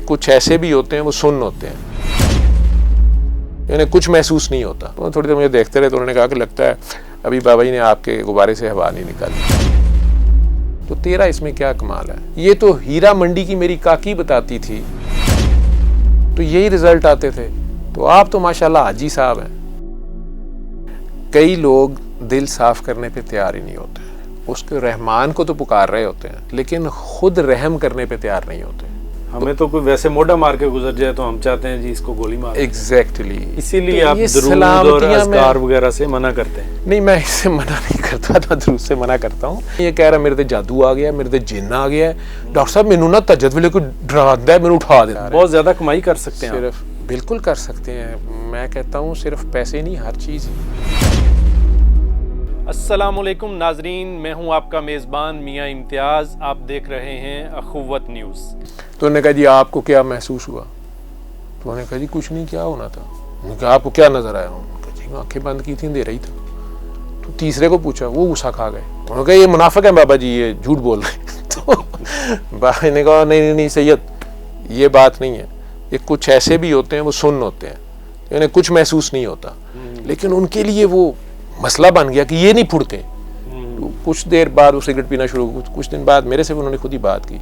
कुछ ऐसे भी होते हैं वो सुन्न होते हैं, इन्हें कुछ महसूस नहीं होता। तो थोड़ी देर मुझे देखते रहे तो उन्होंने कहा कि लगता है अभी बाबा जी ने आपके गुब्बारे से हवा नहीं निकाली। तो तेरा इसमें क्या कमाल है? ये तो हीरा मंडी की मेरी काकी बताती थी, तो यही रिजल्ट आते थे। तो आप तो माशाल्लाह हाजी साहब हैं। कई लोग दिल साफ करने पे तैयार ही नहीं होते, उसके रहमान को तो पुकार रहे होते हैं लेकिन खुद रहम करने पे तैयार नहीं होते। हमें तो कोई वैसे मोटा मार के गुजर जाए तो हम चाहते हैं जी इसको गोली मार। एग्जैक्टली इसीलिए आप दुरूद और अज़कार वगैरह से मना करते हैं। नहीं, मैं इससे मना नहीं करता, मैं दुरूद से मना करता हूँ। ये कह रहा मेरे ते जादू आ गया, मेरे ते जिन्न आ गया, डॉक्टर साहब मैनू ना तजद वेले कोई डरांदा है, मैनू उठा देता है। बहुत ज्यादा कमाई कर सकते हैं सिर्फ, बिल्कुल कर सकते हैं। मैं कहता हूँ सिर्फ पैसे नहीं, हर चीज़। अस्सलामुअलैकुम नाजरीन, मैं हूं आपका मेज़बान मियां इम्तियाज़। आप देख रहे हैं अखुव्वत न्यूज़। तो उन्होंने कहा जी आपको क्या महसूस हुआ? तो उन्होंने कहा जी कुछ नहीं, क्या होना था? उन्होंने कहा आपको क्या नजर आया? उन्होंने कहा जी आंखें बंद की थी, अंधेरा ही था। तो तीसरे को पूछा, वो गुस्सा खा गए। उन्होंने कहा ये मुनाफिक है बाबा जी, ये झूठ बोल रहे हैं। तो बाबा ने कहा नहीं सैयद, ये बात नहीं है। ये कुछ ऐसे भी होते हैं वो सुन्न होते हैं, इन्हें कुछ महसूस नहीं होता, लेकिन उनके लिए वो मसला बन गया कि ये नहीं फुड़ते। तो कुछ देर बाद वो सिगरेट पीना शुरू, कुछ दिन बाद मेरे से उन्होंने खुद ही बात की।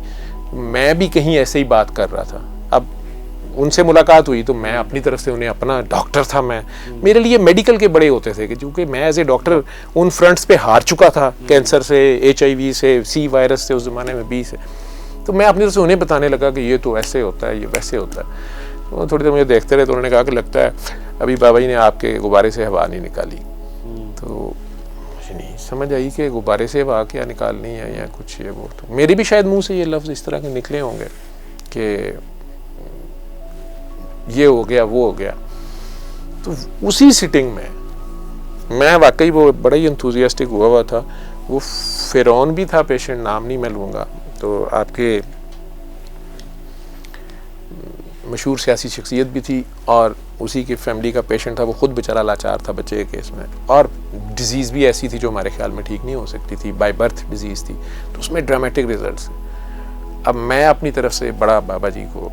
मैं भी कहीं ऐसे ही बात कर रहा था, अब उनसे मुलाकात हुई तो मैं अपनी तरफ से उन्हें, अपना डॉक्टर था मैं, मेरे लिए मेडिकल के बड़े होते थे कि क्योंकि मैं एज ए डॉक्टर उन फ्रंट्स पे हार चुका था, कैंसर से, HIV से, C वायरस से, उस ज़माने में B से। तो मैं अपनी तरफ से उन्हें बताने लगा कि ये तो ऐसे होता है, ये वैसे होता है। तो थोड़ी देर मुझे देखते रहे तो उन्होंने कहा कि लगता है अभी बाबा जी ने आपके गुब्बारे से हवा नहीं निकाली। तो मुझे नहीं समझ आई कि गुब्बारे से हवा क्या निकालनी है या कुछ ये वो। तो मेरी भी शायद मुंह से ये लफ्ज़ इस तरह के निकले होंगे कि ये हो गया, वो हो गया। तो उसी सिटिंग में मैं वाकई वो बड़ा ही एंथुसियास्टिक हुआ था। वो फिरौन भी था पेशेंट, नाम नहीं मैं लूँगा। तो आपके मशहूर सियासी शख्सियत भी थी और उसी की फैमिली का पेशेंट था। वो खुद बेचारा लाचार था बच्चे के केस में, और डिजीज़ भी ऐसी थी जो हमारे ख्याल में ठीक नहीं हो सकती थी, बाय बर्थ डिजीज़ थी। तो उसमें ड्रामेटिक रिजल्ट्स। अब मैं अपनी तरफ से बड़ा बाबा जी को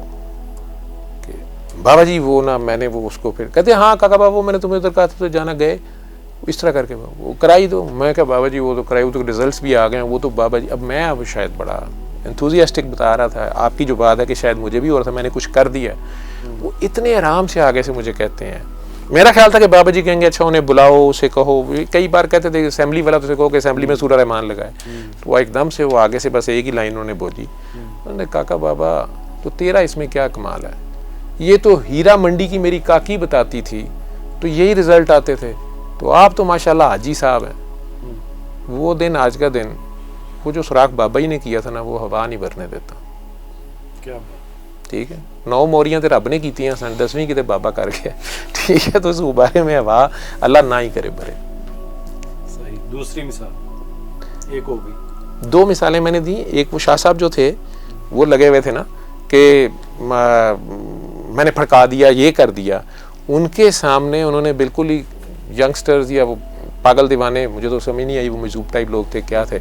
कि बाबा जी वो ना, मैंने वो उसको फिर कहते हाँ काका बाबा मैंने तुम्हें उधर कहा था तो जाना, गए इस तरह करके वो कराई दो। मैं क्या बाबा जी वो तो कराई, वो तो रिजल्ट्स भी आ गए, वो तो बाबा जी। अब मैं अब शायद बड़ा एंथुसियास्टिक बता रहा था। आपकी जो बात है कि शायद मुझे भी हो रहा था, मैंने कुछ कर दिया। वो इतने आराम से आगे से मुझे कहते हैं। मेरा ख्याल था कि बाबा जी कहेंगे अच्छा उन्हें बुलाओ, उसे कहो। कई बार कहते थे असेंबली वाला तो उसे कहो कि असेंबली में सूरह रहमान लगाए। तो वो एकदम से वो आगे से बस एक ही लाइन उन्होंने बोली, उन्होंने काका बाबा तो तेरा इसमें क्या कमाल है? ये तो हीरा मंडी की मेरी काकी बताती थी, तो यही रिजल्ट आते थे। तो आप तो माशाल्लाह हाजी साहब हैं। वो दिन आज का दिन, वो जो सुराख बाबा जी ने किया था ना, वो हवा नहीं भरने देता। क्या ठीक है, 9 मोरियां तो रब ने की सन, 10वीं किते बाबा कर गया। ठीक है, तो उस गुब्बारे में हवा अल्लाह ना ही करे भरे। सही। दूसरी मिसाल एक हो गई, 2 मिसालें मैंने दी। एक वो शाह साहब जो थे वो लगे हुए थे ना कि मैंने फड़का दिया, ये कर दिया। उनके सामने उन्होंने बिल्कुल ही यंगस्टर्स या वो पागल दीवाने, मुझे तो समझ नहीं आई, वो मजूब टाइप लोग थे क्या थे,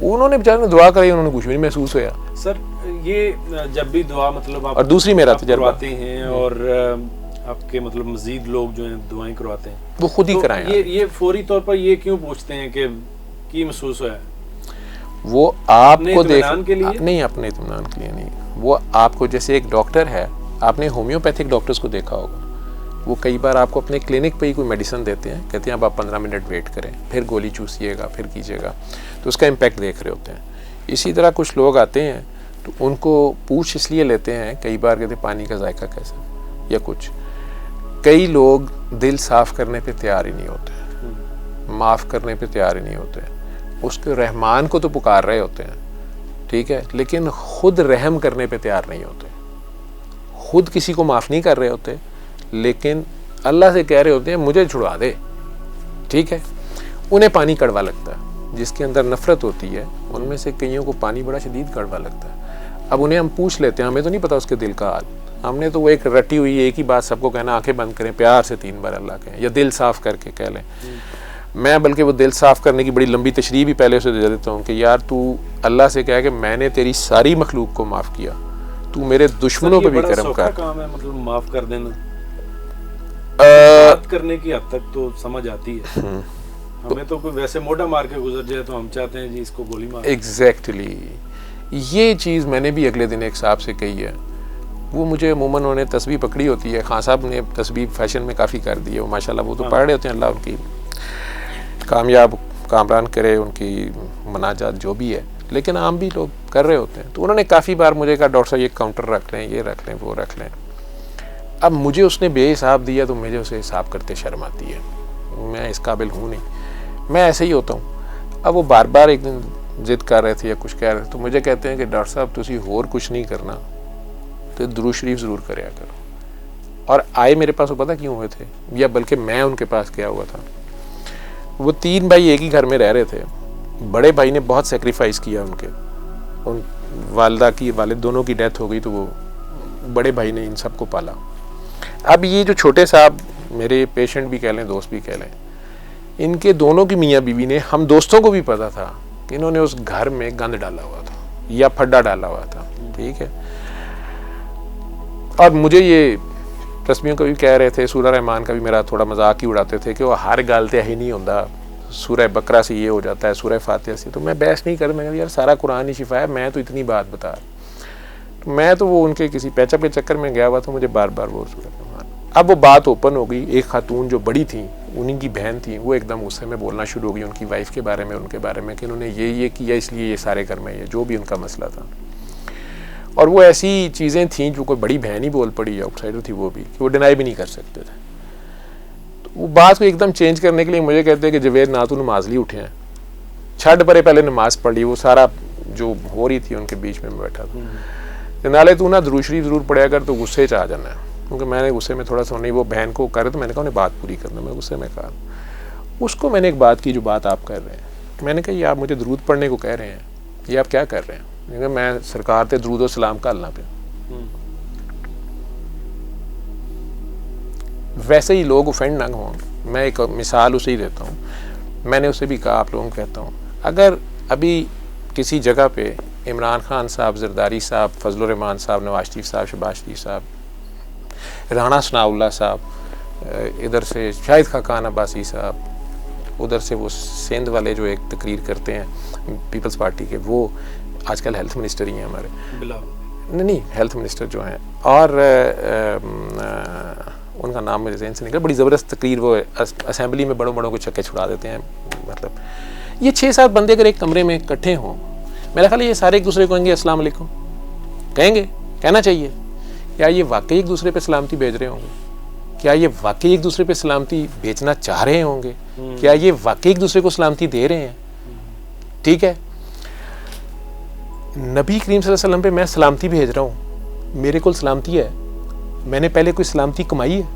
उन्होंने बेचारे ने दुआ कराई, उन्होंने कुछ भी नहीं महसूस हुआ। सर ये जब भी दुआ मतलब आप, और दूसरी मेरा तजर्बा करवाते हैं और आपके मतलब मजीद लोग जो हैं दुआएं करवाते हैं, वो खुद ही तो कराएं। ये फौरी तौर पर ये क्यों पूछते हैं कि महसूस हुआ है? वो आपको देख के लिए नहीं, अपने इत्मीनान के लिए नहीं। वो आपको, जैसे एक डॉक्टर है, आपने होम्योपैथिक डॉक्टर्स को देखा होगा, वो कई बार आपको अपने क्लिनिक पे ही कोई मेडिसिन देते हैं, कहते हैं अब आप 15 मिनट वेट करें, फिर गोली चूसिएगा, फिर कीजिएगा, तो उसका इम्पैक्ट देख रहे होते हैं। इसी तरह कुछ लोग आते हैं तो उनको पूछ इसलिए लेते हैं, कई बार कहते हैं पानी का जायका कैसा या कुछ। कई लोग दिल साफ़ करने पे तैयार ही नहीं होते, माफ़ करने पे तैयार ही नहीं होते, उसके रहमान को तो पुकार रहे होते हैं, ठीक है, लेकिन खुद रहम करने पे तैयार नहीं होते। खुद किसी को माफ़ नहीं कर रहे होते, लेकिन अल्लाह से कह रहे होते हैं मुझे छुड़वा दे। ठीक है, उन्हें पानी कड़वा लगता है, जिसके अंदर नफ़रत होती है उनमें से कईयों को पानी बड़ा शदीद कड़वा लगता है। अब उन्हें हम पूछ लेते हैं, हमें तो नहीं पता उसके दिल का हाल, हमने तो वो एक रटी हुई एक ही बात सबको कहना, आंखें बंद करें, प्यार से 3 बार अल्लाह कहें या दिल साफ़ करके कह लें। मैं बल्कि वो दिल साफ़ करने की बड़ी लंबी तशरीह भी पहले से दे देता हूँ कि यार तू अल्लाह से कह कि मैंने तेरी सारी मखलूक को माफ़ किया, तू मेरे दुश्मनों पे भी करम कर। काम है मतलब माफ कर देना, बात करने की हद तक तो समझ आती है। हमें तो कोई वैसे मोटा मार के गुजर जाए तो हम चाहते हैं जी इसको गोली मार। एग्जैक्टली ये चीज़ मैंने भी अगले दिन एक साहब से कही है। वो मुझे अमूमन उन्होंने तस्बीह पकड़ी होती है, खान साहब ने तस्बीह फैशन में काफ़ी कर दी है, वो माशाल्लाह वो तो पढ़ रहे होते हैं, अल्लाह उनकी कामयाब कामरान करे, उनकी मनाजात जो भी है, लेकिन आम भी लोग कर रहे होते हैं। तो उन्होंने काफ़ी बार मुझे कहा डॉक्टर साहब ये काउंटर रख लें, ये रख लें, वो रख लें। अब मुझे उसने बेहिसाब दिया तो मुझे उसे हिसाब करते शर्म आती है, मैं इस काबिल हूँ नहीं, मैं ऐसे ही होता हूँ। अब वो बार बार एक दिन जिद कर रहे थे या कुछ कह रहे थे, तो मुझे कहते हैं कि डॉक्टर साहब तुसी होर कुछ नहीं करना तो दुरूद शरीफ ज़रूर करया करो। और आए मेरे पास वो पता क्यों हुए थे, या बल्कि मैं उनके पास गया हुआ था। वो 3 भाई एक ही घर में रह रहे थे। बड़े भाई ने बहुत सेक्रीफाइस किया उन वालदा की, वालिद दोनों की डेथ हो गई, तो वो बड़े भाई ने इन सबको पाला। अब ये जो छोटे साहब मेरे पेशेंट भी कह लें, दोस्त भी कह लें, इनके दोनों की मियाँ बीवी ने, हम दोस्तों को भी पता था कि इन्होंने उस घर में गंद डाला हुआ था या फड्डा डाला हुआ था, ठीक है। और मुझे ये तस्वीरों को भी कह रहे थे, सूरह रहमान का भी मेरा थोड़ा मजाक ही उड़ाते थे कि वो हर गल ते ही नहीं होता, सूरह बकरा से ये हो जाता है, सूरह फातिहा से। तो मैं बहस नहीं कर, मैं यार सारा कुरान ही शिफा है, मैं तो इतनी बात बता। तो मैं तो वो उनके किसी पैचअप के चक्कर में गया हुआ था, मुझे बार बार वो सूरह रहमान। अब वो बात ओपन हो गई। एक खातून जो बड़ी थी, उन्हीं की बहन थी, वो एकदम गुस्से में बोलना शुरू हो गई उनकी वाइफ के बारे में, उनके बारे में कि उन्होंने ये किया इसलिए ये सारे घर में ये जो भी उनका मसला था। और वो ऐसी चीज़ें थीं जो कोई बड़ी बहन ही बोल पड़ी, आउटसाइडर थी वो भी, कि वो डिनाई भी नहीं कर सकते थे। तो वो बात को एकदम चेंज करने के लिए मुझे कहते हैं कि जवेद ना तो नमाज ली उठे हैं, छठ परे पहले नमाज पढ़ ली। वो सारा जो हो रही थी उनके बीच में मैं बैठा था। नाले तू ना दुरूद शरीफ ज़रूर पढ़ा कर, तो गुस्से च आ जाना है। क्योंकि मैंने गुस्से में थोड़ा सा नहीं, वो बहन को कर रहे तो मैंने कहा उन्हें बात पूरी करना, मैं गुस्से में कहा। उसको मैंने एक बात की जो बात आप कर रहे हैं, मैंने कहा ये आप मुझे दरूद पढ़ने को कह रहे हैं, ये आप क्या कर रहे हैं? मैं सरकार ते दरूद और सलाम घालना पे। वैसे ही लोग ऑफेंड ना हों, मैं एक मिसाल उसे ही देता हूँ। मैंने उसे भी कहा, आप लोगों को कहता हूँ, अगर अभी किसी जगह पे इमरान खान साहब, जरदारी साहब, फजलुर रहमान साहब, नवाज शरीफ साहब, शहबाज शरीफ साहब, राणा सनाउल्लाह साहब, इधर से शाहिद खाकान अब्बासी साहब, उधर से वो सिंध वाले जो एक तकरीर करते हैं पीपल्स पार्टी के, वो आजकल हेल्थ मिनिस्टर ही हैं हमारे, नहीं हेल्थ मिनिस्टर जो हैं, और उनका नाम मेरे ज़हन से निकला, बड़ी ज़बरदस्त तकरीर वो असेंबली में बड़ों को छक्के छुड़ा देते हैं। मतलब ये 6-7 बंदे अगर एक कमरे में इकट्ठे हों, मेरा ख्याल ये सारे एक दूसरे को कहेंगे अस्सलाम वालेकुम, कहेंगे, कहना चाहिए। क्या ये वाकई एक दूसरे पे सलामती भेज रहे होंगे? क्या ये वाकई एक दूसरे पे सलामती भेजना चाह रहे होंगे? क्या ये वाकई एक दूसरे को सलामती दे रहे हैं? ठीक है, नबी करीम सल्लल्लाहु अलैहि वसल्लम पे मैं सलामती भेज रहा हूँ, मेरे को सलामती है, मैंने पहले कोई सलामती कमाई है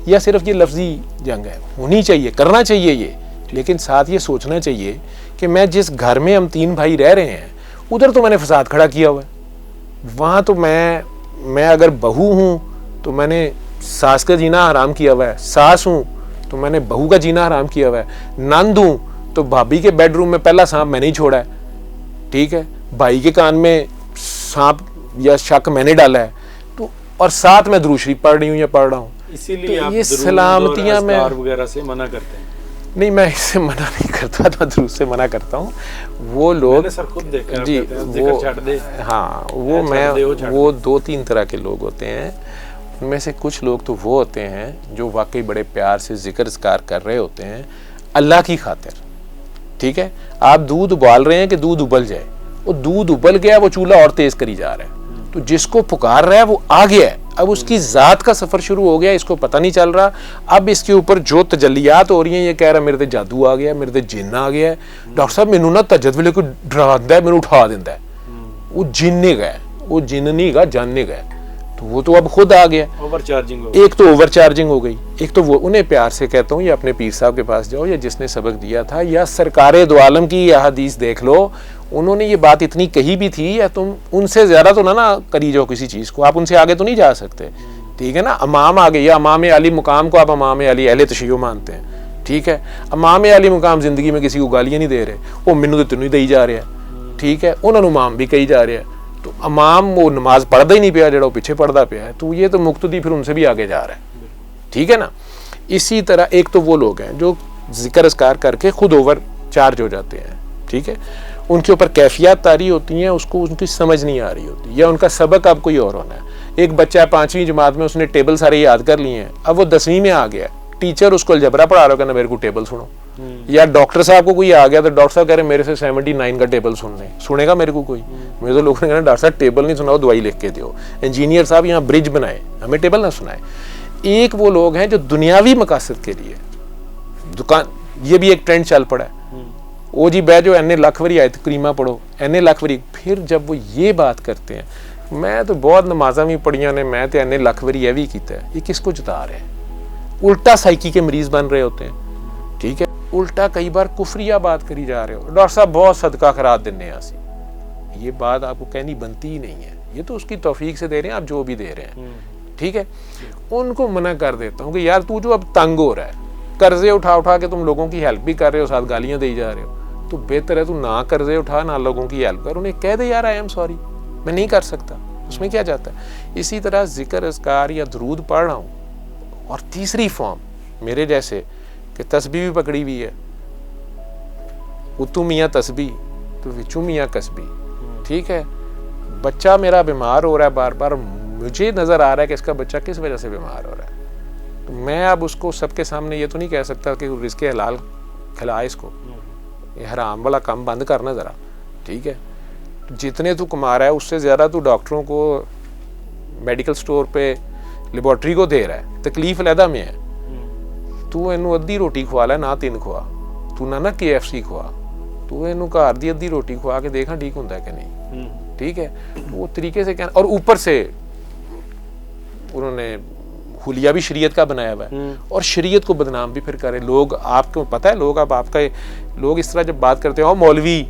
या सिर्फ ये लफ्जी जंग है? होनी चाहिए, करना चाहिए ये, लेकिन साथ ये सोचना चाहिए कि मैं जिस घर में हम 3 भाई रह रहे हैं, उधर तो मैंने फसाद खड़ा किया हुआ है। वहाँ तो मैं अगर बहू हूँ तो मैंने सास का जीना हराम किया हुआ है, सास हूँ तो मैंने बहू का जीना हराम किया हुआ है, नंद हूँ तो भाभी के बेडरूम में पहला सांप मैंने ही छोड़ा है, ठीक है, भाई के कान में सांप या शक मैंने डाला है, तो और साथ में दुरूद शरीफ पढ़ रही हूँ या पढ़ रहा हूँ। इसीलिए तो आप ये सलामतियाँ मैं वगैरह से मना करते हैं? नहीं, मैं इससे मना नहीं करता, तो दुरूद से मना करता हूँ। वो लोग सर खुद देखा जी, वो हाँ, वो मैं वो 2-3 तरह के लोग होते हैं। उनमें से कुछ लोग तो वो होते हैं जो वाकई बड़े प्यार से जिक्र ज़कार कर रहे होते हैं अल्लाह की खातिर, ठीक है। आप दूध उबाल रहे हैं कि दूध उबल जाए, वो दूध उबल गया, वो चूल्हा और तेज करी जा रहा है, तो जिसको पुकार रहा है वो आ गया है, अब उसकी ज़ात का सफ़र शुरू हो गया, इसको पता नहीं चल रहा। अब इसके ऊपर जो तजल्लियात हो रही हैं, ये कह रहा मेरे ते जादू आ गया, मेरे ते जिन्न आ गया है, डॉक्टर साहब मैनू ना तजद वेले कोई डरांदा है, मैनू उठा देंदा है, वो जिन्न गया, वो जिन्न नहीं गा, जानने गया, तो वो तो अब खुद आ गया। ओवरचार्जिंग, एक तो ओवरचार्जिंग हो गई, एक तो वो उन्हें प्यार से कहता हूँ, या अपने पीर साहब के पास जाओ, या जिसने सबक दिया था, या सरकारे दो आलम की यह हदीस देख लो, उन्होंने ये बात इतनी कही भी थी, या तुम उनसे ज़्यादा तो ना करी जाओ किसी चीज़ को, आप उनसे आगे तो नहीं जा सकते, ठीक है ना। अमाम आ गई, या अमाम अली मुकाम को आप अमाम अली अहले तशय्यो मानते हैं, ठीक है। अमाम अली मुकाम ज़िंदगी में किसी को गालियाँ नहीं दे रहे, वो मैनू तो तेनू ही दई जा रहा है, ठीक है, उन्होंने इमाम भी कही जा रहा है, तो अमाम वो नमाज पढ़ता ही नहीं पिया जो पीछे पढ़ता पिया है, तो ये तो मुक्तदी फिर उनसे भी आगे जा रहा है, ठीक है ना। इसी तरह एक तो वो लोग हैं जो जिक्र अस्कार करके खुद ओवर चार्ज हो जाते हैं, ठीक है, उनके ऊपर कैफियत तारी होती हैं, उसको उनकी समझ नहीं आ रही होती, या उनका सबक अब कोई और होना है। एक बच्चा 5वीं जमात में उसने टेबल सारे याद कर लिए हैं, अब वो 10वीं में आ गया, टीचर उसको अलजबरा पढ़ा रहा है, मेरे को टेबल सुनो, या डॉक्टर साहब को कोई आ गया तो डॉक्टर साहब कह रहे मेरे से 79 का टेबल सुनेगा मेरे को कोई? मेरे तो लोगों ने कहना डॉक्टर साहब टेबल नहीं सुनाओ, दवाई लिख के दो। इंजीनियर साहब यहाँ ब्रिज बनाए, हमें टेबल ना सुनाए। एक वो लोग हैं जो दुनियावी मकासद के लिए दुकान, ये भी एक ट्रेंड चल पड़ा है, ओ जी बह जो एने लाख वरी आयत करीमा पढ़ो, एने लाख वरी, फिर जब वो ये बात करते हैं मैं तो बहुत नमाजा भी पढ़िया ने, मैं तो एने लाख वरी यह भी किया है, ये किसको जता रहे हैं? उल्टा साइकी के मरीज बन रहे होते हैं, ठीक है, उल्टा कई बार कुफरिया बात करी जा रहे हो, डॉक्टर साहब बहुत सदका खराब देने आसी, ये बात आपको कहनी बनती ही नहीं है, ये तो उसकी तौफीक से दे रहे हैं आप जो भी दे रहे हैं, ठीक है। उनको मना कर देता हूँ कि यार तू जो अब तंग हो रहा है, कर्जे उठा उठा के तुम लोगों की हेल्प भी कर रहे हो, साथ गालियां दे जा रहे हो, तो बेहतर है तू ना कर्जे उठा ना लोगों की हेल्प कर, उन्हें कह दे यार आई एम सॉरी, मैं नहीं कर सकता, उसमें क्या जाता है। इसी तरह जिक्र अस्कार या दरूद पढ़ रहा हूँ, और तीसरी फॉर्म मेरे जैसे कि तस्बीह भी पकड़ी हुई है, उतू मियाँ तस्बीह तो विचू मियाँ कसबी, ठीक है, बच्चा मेरा बीमार हो रहा है बार बार, मुझे नजर आ रहा है कि इसका बच्चा किस वजह से बीमार हो रहा है, तो मैं अब उसको सबके सामने ये तो नहीं कह सकता कि रिज़्क़े हलाल खिला इसको, ये हराम वाला काम बंद करना ज़रा, ठीक है। जितने तू कमा रहा है उससे ज़्यादा तू डॉक्टरों को, मेडिकल स्टोर पे, लेबॉर्ट्री को दे रहा है, तकलीफ अलहदा में है, तू इनू अद्धी रोटी खुआ लै ना 3 खुआ, तू ना KFC खुआ, तू इनू घर दी अद्धी रोटी खुआ के देखा ठीक होंदा है कि नहीं, ठीक है। वो तरीके से कहना, और ऊपर से उन्होंने हुलिया भी शरीयत का बनाया हुआ है, और शरीयत को बदनाम भी फिर करे लोग। आपको पता है लोग, अब आपका लोग इस तरह जब बात करते हो मौलवी,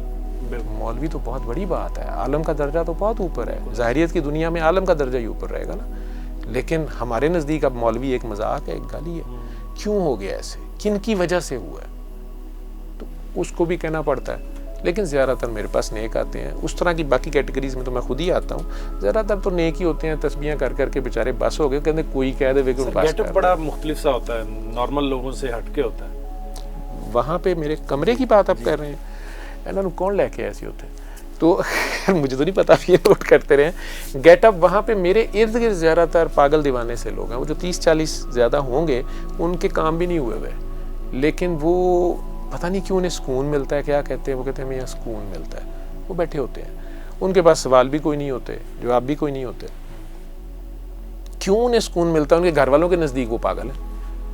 मौलवी तो बहुत बड़ी बात है, आलम का दर्जा तो बहुत ऊपर है, ज़ाहिरियत की दुनिया में आलम का दर्जा ही ऊपर रहेगा ना, लेकिन हमारे नज़दीक अब मौलवी एक मजाक है, एक गाली है। क्यों हो गया ऐसे, किन की वजह से हुआ है, तो उसको भी कहना पड़ता है। लेकिन ज़्यादातर मेरे पास नेक आते हैं, उस तरह की बाकी कैटेगरीज में तो मैं खुद ही आता हूँ, ज़्यादातर तो नेक ही होते हैं, तस्बीहां कर करके बेचारे बस हो गए, कहते कोई कह दे कि गेटअप बड़ा मुख्तलिफ सा होता है, नॉर्मल लोगों से हटके होता है। वहाँ पे मेरे कमरे की बात आप कर रहे हैं, इन्होंने कौन लेके ऐसे होते हैं, तो मुझे तो नहीं पता, ये नोट करते रहे। गेटअप वहाँ पे मेरे इर्द गिर्द ज़्यादातर पागल दीवाने से लोग हैं, वो जो 30-40 ज़्यादा होंगे, उनके काम भी नहीं हुए हुए, लेकिन वो पता नहीं क्यों उन्हें सुकून मिलता है, क्या कहते हैं, वो कहते हैं हमें यहाँ सुकून मिलता है, वो बैठे होते हैं, उनके पास सवाल भी कोई नहीं होते, जवाब भी कोई नहीं होते। क्यों उन्हें सुकून मिलता है? उनके घर वालों के नज़दीक वो पागल है,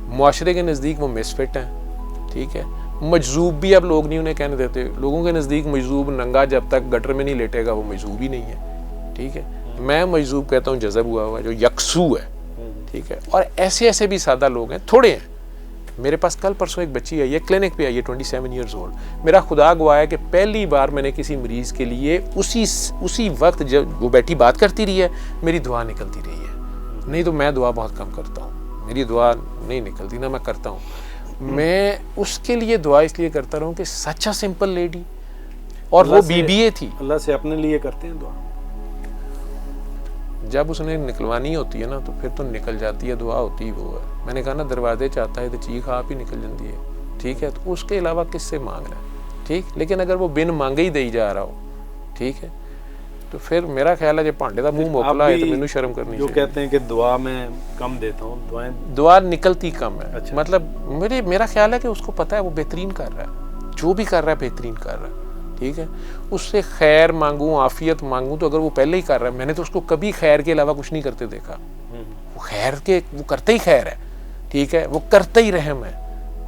मुआशरे के नज़दीक वो मिसफिट हैं, ठीक है। मजजूब भी अब लोग नहीं उन्हें कहने देते, लोगों के नज़दीक मजजूब नंगा जब तक गटर में नहीं लेटेगा वो मजजूब ही नहीं है, ठीक है। मैं मजजूब कहता हूँ जज़ब हुआ हुआ जो यकसू है, ठीक है। और ऐसे ऐसे भी सादा लोग हैं, थोड़े हैं। मेरे पास कल परसों एक बच्ची आई है, क्लिनिक पे आई है, 27 ईयर्स ओल्ड। मेरा खुदा गवाह है कि पहली बार मैंने किसी मरीज़ के लिए उसी वक्त जब वो बैठी बात करती रही है, मेरी दुआ निकलती रही है। नहीं तो मैं दुआ बहुत कम करता हूँ, मेरी दुआ नहीं निकलती, ना मैं करता हूँ। मैं उसके लिए दुआ इसलिए करता रहूँ कि सच अ सिंपल लेडी, और वो BBA थी। अल्लाह से अपने लिए करते हैं दुआ, जब उसने निकलवानी होती है ना तो फिर तो निकल जाती है, दुआ होती ही वो है। मैंने कहा ना दरवाजे चाहता है तो चीख आप ही निकल जाती है, ठीक है। तो उसके अलावा किससे मांगना है, ठीक। लेकिन अगर वो बिन मांगे ही दे जा रहा हो, ठीक है, तो फिर मेरा ख्याल है जो भांडे का मुंह मोकला है तो मैनू शर्म करनी चाहिए। जो कहते हैं कि दुआ में कम देता हूँ, दुआ निकलती कम है। अच्छा। मतलब मेरा ख्याल है कि उसको पता है वो बेहतरीन कर रहा है, जो भी कर रहा है बेहतरीन कर रहा है, ठीक है। उससे खैर मांगूं, आफियत मांगूं, तो अगर वो पहले ही कर रहा है, मैंने तो उसको कभी खैर के अलावा कुछ नहीं करते देखा। वो खैर के वो करते ही खैर है, ठीक है, वो करते ही रहम है,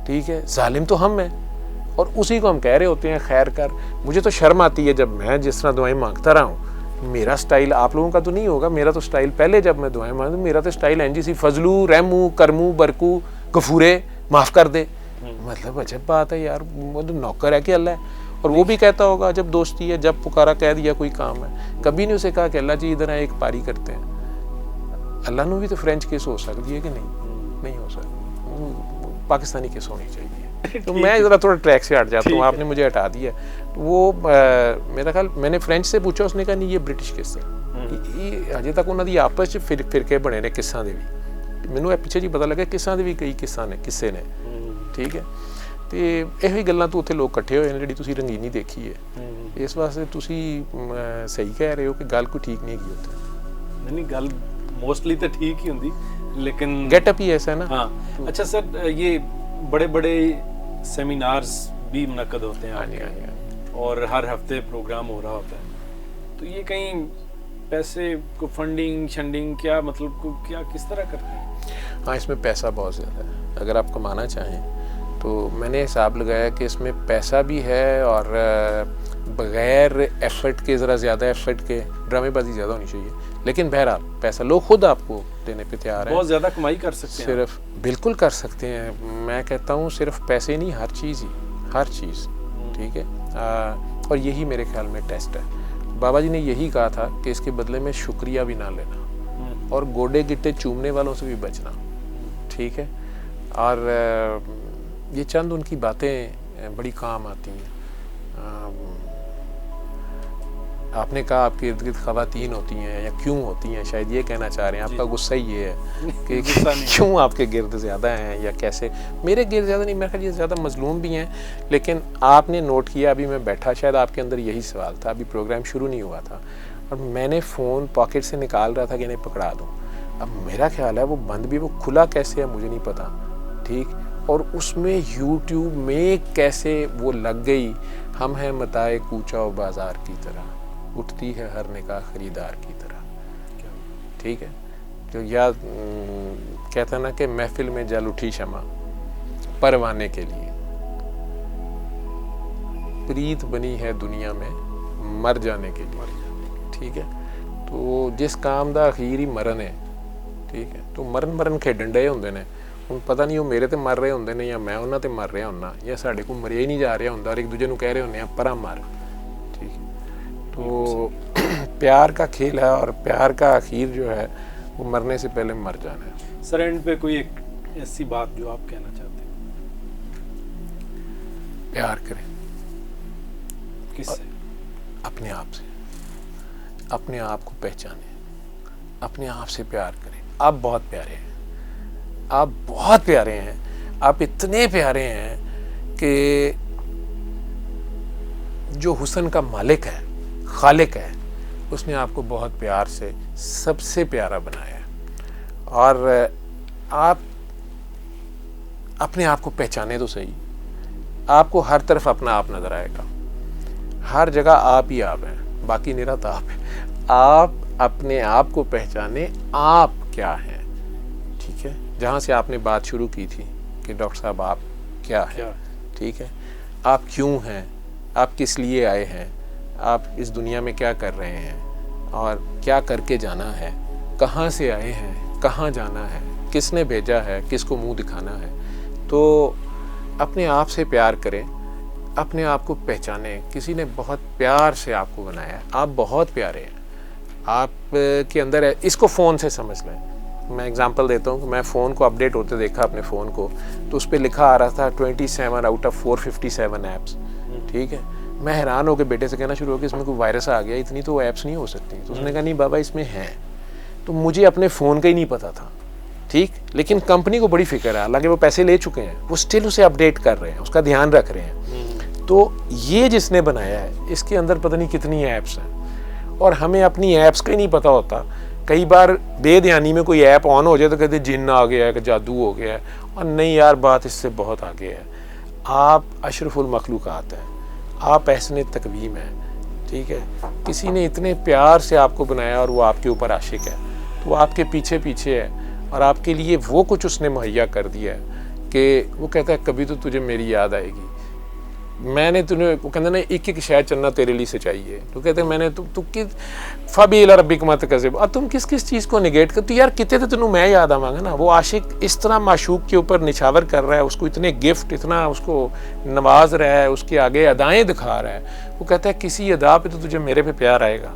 ठीक है। जालिम तो हम हैं और उसी को हम कह रहे होते हैं खैर कर। मुझे तो शर्म आती है जब मैं जिस तरह दुआएं मांगता रहा हूँ। मेरा स्टाइल आप लोगों का तो नहीं होगा, मेरा तो स्टाइल पहले जब मैं दुआएं मांगता, मेरा तो स्टाइल एनजी सी फजलू रहमू करमू बरकू गफूरे माफ़ कर दे। मतलब अजब बात है यार, वो तो नौकर है कि अल्लाह है। और वो भी कहता होगा जब दोस्ती है, जब पुकारा कह दिया कोई काम है, कभी नहीं उसे कहा कि अल्लाह जी इधर एक पारी करते हैं। अल्लाह ने भी तो फ्रेंच किस हो सकती है कि नहीं, नहीं हो सकती, पाकिस्तानी किस होनी चाहिए। तो मैं ज़रा थोड़ा ट्रैक से हट जाता हूँ, आपने मुझे हटा दिया। तो वो मेरा ख्याल मैंने फ्रेंच से पूछा, उसने कहा नहीं ये ब्रिटिश किस है, ये अजे तक उन्होंने आपस फिरके बने ने किस्सा दे भी, मैनू पिछे जी पता लगा किस्सा दे भी कई किस्से ने, ठीक है। तो ਇਹੋ ਗੱਲਾਂ ਤੋਂ ਉੱਥੇ ਲੋਕ ਇਕੱਠੇ ਹੋਏ ਨੇ ਜਿਹੜੀ ਤੁਸੀਂ ਰੰਗੀਨੀ ਦੇਖੀ ਹੈ, ਇਸ ਵਾਸਤੇ ਤੁਸੀਂ ਸਹੀ ਕਹਿ ਰਹੇ ਹੋ ਕਿ ਗੱਲ ਕੋਈ ਠੀਕ ਨਹੀਂ ਹੈਗੀ ਉੱਥੇ। नहीं गल मोस्टली तो ठीक ही होंगी, लेकिन गेटअप ही ऐसा है ना। हाँ अच्छा सर, ये बड़े बड़े सेमिनार्स भी मुनक्कद होते हैं आपके, और हर हफ्ते प्रोग्राम हो रहा होता है, तो ये कहीं पैसे को फंडिंग शंडिंग क्या मतलब को क्या किस तरह करते हैं? हाँ, इसमें पैसा बहुत ज़्यादा है। अगर आप कमाना चाहें तो मैंने हिसाब लगाया कि इसमें पैसा भी है, और बग़ैर एफर्ट के, ज़रा ज़्यादा एफर्ट के, ड्रामेबाजी ज़्यादा होनी चाहिए, लेकिन बहरहाल पैसा लोग खुद आपको देने पे तैयार हैं। बहुत ज़्यादा कमाई कर सकते हैं सिर्फ, बिल्कुल कर सकते हैं। मैं कहता हूँ सिर्फ पैसे नहीं, हर चीज़ ही, हर चीज़, ठीक है। और यही मेरे ख्याल में टेस्ट है। बाबा जी ने यही कहा था कि इसके बदले में शुक्रिया भी ना लेना, और गोडे गिट्टे चूमने वालों से भी बचना, ठीक है। और ये चंद उनकी बातें बड़ी काम आती हैं। आपने कहा आपके इर्द गिर्द ख़वातीन होती हैं या क्यों होती हैं, शायद ये कहना चाह रहे हैं। आपका गुस्सा ही ये है कि क्यों आपके गिर्द ज़्यादा हैं या कैसे। मेरे गिर्द ज़्यादा नहीं, मेरे ख्याल ये ज़्यादा मजलूम भी हैं, लेकिन आपने नोट किया, अभी मैं बैठा, शायद आपके अंदर यही सवाल था, अभी प्रोग्राम शुरू नहीं हुआ था और मैंने फ़ोन पॉकेट से निकाल रहा था कि इन्हें पकड़ा दूँ। अब मेरा ख्याल है वो बंद भी, वो खुला कैसे है मुझे नहीं पता, ठीक। और उसमें यूट्यूब में कैसे वो लग गई, हम हैं मताए कूचा व बाज़ार की तरह, उठती है हर निगाह खरीदार की तरह, ठीक है। जो याद कहता ना कि महफिल में जल उठी शमा परवाने के लिए, प्रीत बनी है दुनिया में मर जाने के लिए, ठीक है। तो जिस काम दा अखीर ही मरण है, ठीक है। तो मरण खेडन डे होंदे ने, ਹੁਣ ਪਤਾ ਨਹੀਂ ਉਹ ਮੇਰੇ ਤੇ ਮਰ ਰਹੇ ਹੁੰਦੇ ਨੇ ਜਾਂ ਮੈਂ ਉਹਨਾਂ ਤੇ ਮਰ ਰਿਹਾ ਹੁੰਨਾ, ਜਾਂ ਸਾਡੇ ਕੋਲ ਮਰਿਆ ਹੀ ਨਹੀਂ ਜਾ ਰਿਹਾ ਹੁੰਦਾ, और एक दूसरे ਨੂੰ ਕਹਿ ਰਹੇ ਹੁੰਦੇ ਆ परा मर, ठीक है। तो प्यार का खेल है, और प्यार का आखिर जो है वो मरने से पहले मर जाना है। सर एंड पे कोई एक ऐसी बात जो आप कहना चाहते हैं? प्यार करें। किससे? अपने आप से, अपने आप को पहचानें, अपने आप से प्यार करें। आप बहुत प्यारे हैं, आप बहुत प्यारे हैं, आप इतने प्यारे हैं कि जो हुस्न का मालिक है, खालिक है, उसने आपको बहुत प्यार से सबसे प्यारा बनाया है। और आप अपने आप को पहचाने तो सही, आपको हर तरफ अपना आप नज़र आएगा, हर जगह आप ही आप हैं, बाकी निरत आप है। आप अपने आप को पहचाने, आप क्या हैं, ठीक है। जहाँ से आपने बात शुरू की थी कि डॉक्टर साहब आप क्या हैं, ठीक है। आप क्यों हैं, आप किस लिए आए हैं, आप इस दुनिया में क्या कर रहे हैं, और क्या करके जाना है, कहाँ से आए हैं, कहाँ जाना है, किसने भेजा है, किसको मुंह दिखाना है। तो अपने आप से प्यार करें, अपने आप को पहचानें। किसी ने बहुत प्यार से आपको बनाया है, आप बहुत प्यारे हैं, आप के अंदर है। इसको फ़ोन से समझ लें। मैं एग्जांपल देता हूँ कि मैं फ़ोन को अपडेट होते देखा अपने फ़ोन को, तो उस पर लिखा आ रहा था 27 आउट ऑफ 457 ऐप्स, ठीक है। मैं हैरान होकर बेटे से कहना शुरू हो कि इसमें कोई वायरस आ गया, इतनी तो ऐप्स नहीं हो सकती। तो उसने कहा नहीं बाबा इसमें हैं। तो मुझे अपने फ़ोन का ही नहीं पता था, ठीक। लेकिन कंपनी को बड़ी फिक्र है, हालांकि वो पैसे ले चुके हैं, वो स्टिल उसे अपडेट कर रहे हैं, उसका ध्यान रख रहे हैं। तो ये जिसने बनाया है, इसके अंदर पता नहीं कितनी ऐप्स हैं, और हमें अपनी ऐप्स का ही नहीं पता होता। कई बार बेध्यानी में कोई ऐप ऑन हो जाए तो कहते जिन्न आ गया है, कि जादू हो गया है, और नहीं यार बात इससे बहुत आगे है। आप अशरफुल मखलूक़ात हैं, आप एहसन तकवीम हैं, ठीक है। किसी ने इतने प्यार से आपको बनाया और वो आपके ऊपर आशिक है, तो वो आपके पीछे पीछे है, और आपके लिए वो कुछ उसने मुहैया कर दिया है कि वो कहता है कभी तो तुझे मेरी याद आएगी। मैंने तुम्हें, वो कहते ना एक एक शायद चन्ना तेरे लिए से चाहिए, तो कहते मैंने तू कि फ़बीला रब्बिक मत कज़िब, और तुम किस किस चीज़ को निगेट कर, तो यार कितने तो तेनू मैं याद आवांगा ना। वो आशिक इस तरह माशूक के ऊपर निछावर कर रहा है, उसको इतने गिफ्ट, इतना उसको नवाज रहा है, उसके आगे अदाएँ दिखा रहा है। वो कहता है किसी अदा पे तो तुझे मेरे पे प्यार आएगा,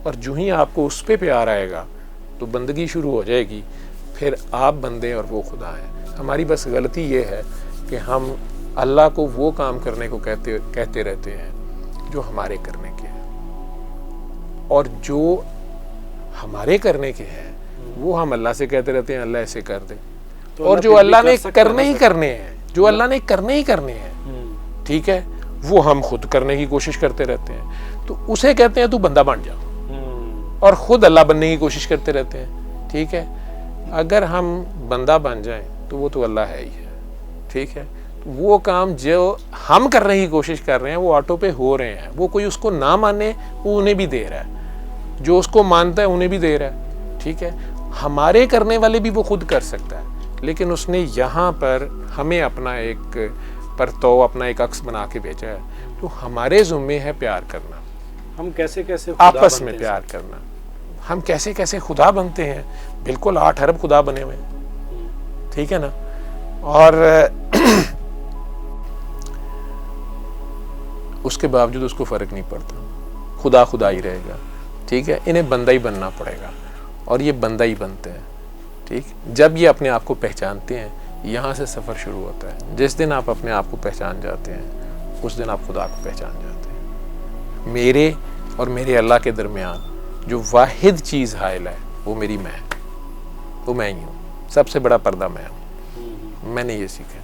और जो ही आपको उस पर प्यार आएगा तो बंदगी शुरू हो जाएगी। फिर आप बंदे और वो खुदा है। हमारी बस गलती ये है कि हम अल्लाह को वो काम करने को कहते रहते हैं जो हमारे करने के हैं, और जो हमारे करने के हैं वो हम अल्लाह से कहते रहते हैं अल्लाह ऐसे कर दे। तो और जो अल्लाह ने करने ही करने हैं, जो अल्लाह ने करने ही करने हैं, ठीक है, वो हम खुद करने की कोशिश करते रहते हैं। तो उसे कहते हैं तू बंदा बन जा, और खुद अल्लाह बनने की कोशिश करते रहते हैं। ठीक है, अगर हम बंदा बन जाएं तो वो तो अल्लाह है ही है। ठीक है, वो काम जो हम करने की कोशिश कर रहे हैं वो ऑटो पे हो रहे हैं। वो कोई उसको ना माने वो उन्हें भी दे रहा है, जो उसको मानता है उन्हें भी दे रहा है। ठीक है, हमारे करने वाले भी वो खुद कर सकता है, लेकिन उसने यहाँ पर हमें अपना एक परतो, अपना एक अक्स बना के भेजा है। तो हमारे ज़ुम्मे है प्यार करना, हम कैसे कैसे आपस में प्यार करना। हम कैसे कैसे खुदा बनते हैं, बिल्कुल 8 अरब खुदा बने हुए, ठीक है ना। और उसके बावजूद उसको फ़र्क नहीं पड़ता, खुदा खुदा ही रहेगा। ठीक है, इन्हें बंदा ही बनना पड़ेगा, और ये बंदा ही बनते हैं। ठीक, जब ये अपने आप को पहचानते हैं, यहाँ से सफ़र शुरू होता है। जिस दिन आप अपने आप को पहचान जाते हैं, उस दिन आप खुदा को पहचान जाते हैं। मेरे और मेरे अल्लाह के दरमियान जो वाहिद चीज़ हाइल है वो मेरी मैं, वो मैं ही हूँ। सबसे बड़ा पर्दा मैं हूँ। मैंने ये सीखा।